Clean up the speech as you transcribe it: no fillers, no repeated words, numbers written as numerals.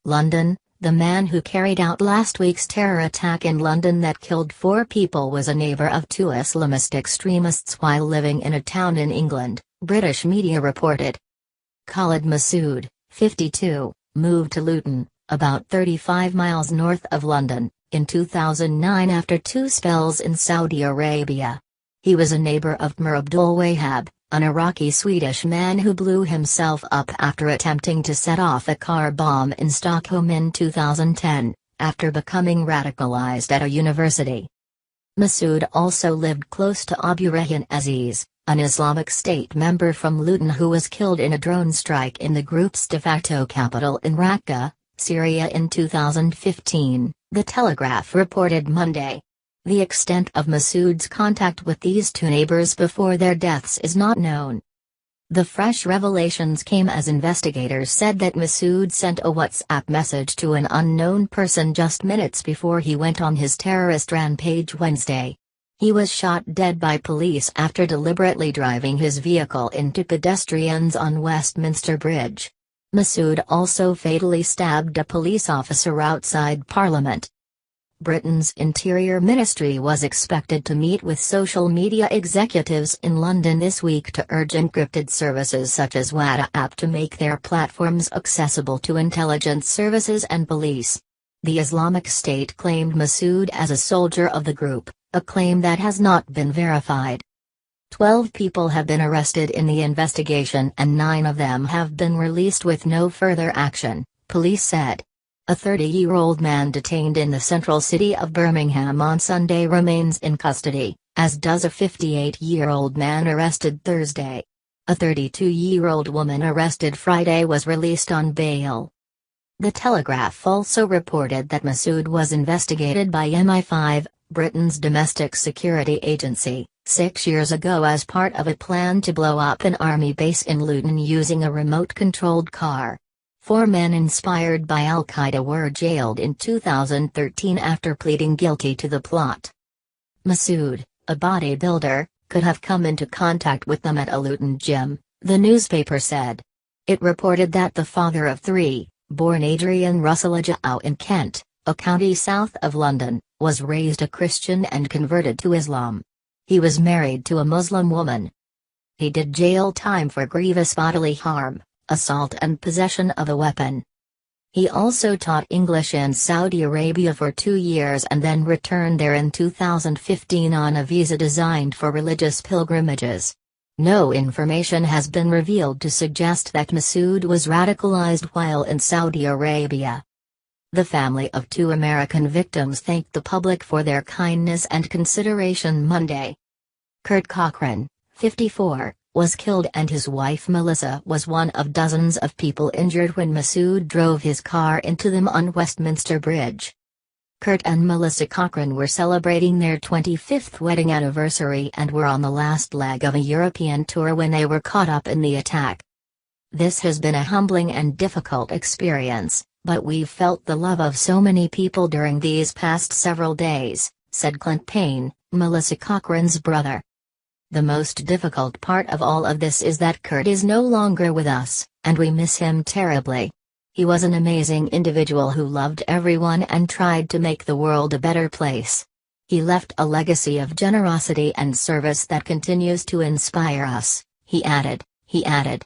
London. The man who carried out last week's terror attack in London that killed 4 people was a neighbour of 2 Islamist extremists while living in a town in England, British media reported. Khalid Masood, 52, moved to Luton, about 35 miles north of London, in 2009 after 2 spells in Saudi Arabia. He was a neighbour of Taimour Abdulwahab, an Iraqi-Swedish man who blew himself up after attempting to set off a car bomb in Stockholm in 2010, after becoming radicalized at a university. Masood also lived close to Abu Rahin Aziz, an Islamic State member from Luton who was killed in a drone strike in the group's de facto capital in Raqqa, Syria in 2015, the Telegraph reported Monday. The extent of Masood's contact with these 2 neighbors before their deaths is not known. The fresh revelations came as investigators said that Masood sent a WhatsApp message to an unknown person just minutes before he went on his terrorist rampage Wednesday. He was shot dead by police after deliberately driving his vehicle into pedestrians on Westminster Bridge. Masood also fatally stabbed a police officer outside Parliament. Britain's Interior Ministry was expected to meet with social media executives in London this week to urge encrypted services such as WhatsApp to make their platforms accessible to intelligence services and police. The Islamic State claimed Masood as a soldier of the group, a claim that has not been verified. 12 people have been arrested in the investigation and 9 of them have been released with no further action, police said. A 30-year-old man detained in the central city of Birmingham on Sunday remains in custody, as does a 58-year-old man arrested Thursday. A 32-year-old woman arrested Friday was released on bail. The Telegraph also reported that Masood was investigated by MI5, Britain's domestic security agency, 6 years ago as part of a plan to blow up an army base in Luton using a remote-controlled car. 4 men inspired by al-Qaeda were jailed in 2013 after pleading guilty to the plot. Masood, a bodybuilder, could have come into contact with them at a Luton gym, the newspaper said. It reported that the father of 3, born Adrian Russell Ajao in Kent, a county south of London, was raised a Christian and converted to Islam. He was married to a Muslim woman. He did jail time for grievous bodily harm, assault and possession of a weapon. He also taught English in Saudi Arabia for 2 years and then returned there in 2015 on a visa designed for religious pilgrimages. No information has been revealed to suggest that Masood was radicalized while in Saudi Arabia. The family of 2 American victims thanked the public for their kindness and consideration Monday. Kurt Cochran, 54, was killed and his wife Melissa was one of dozens of people injured when Masood drove his car into them on Westminster Bridge. Kurt and Melissa Cochran were celebrating their 25th wedding anniversary and were on the last leg of a European tour when they were caught up in the attack. This has been a humbling and difficult experience, but we've felt the love of so many people during these past several days, said Clint Payne, Melissa Cochran's brother. The most difficult part of all of this is that Kurt is no longer with us, and we miss him terribly. He was an amazing individual who loved everyone and tried to make the world a better place. He left a legacy of generosity and service that continues to inspire us, he added.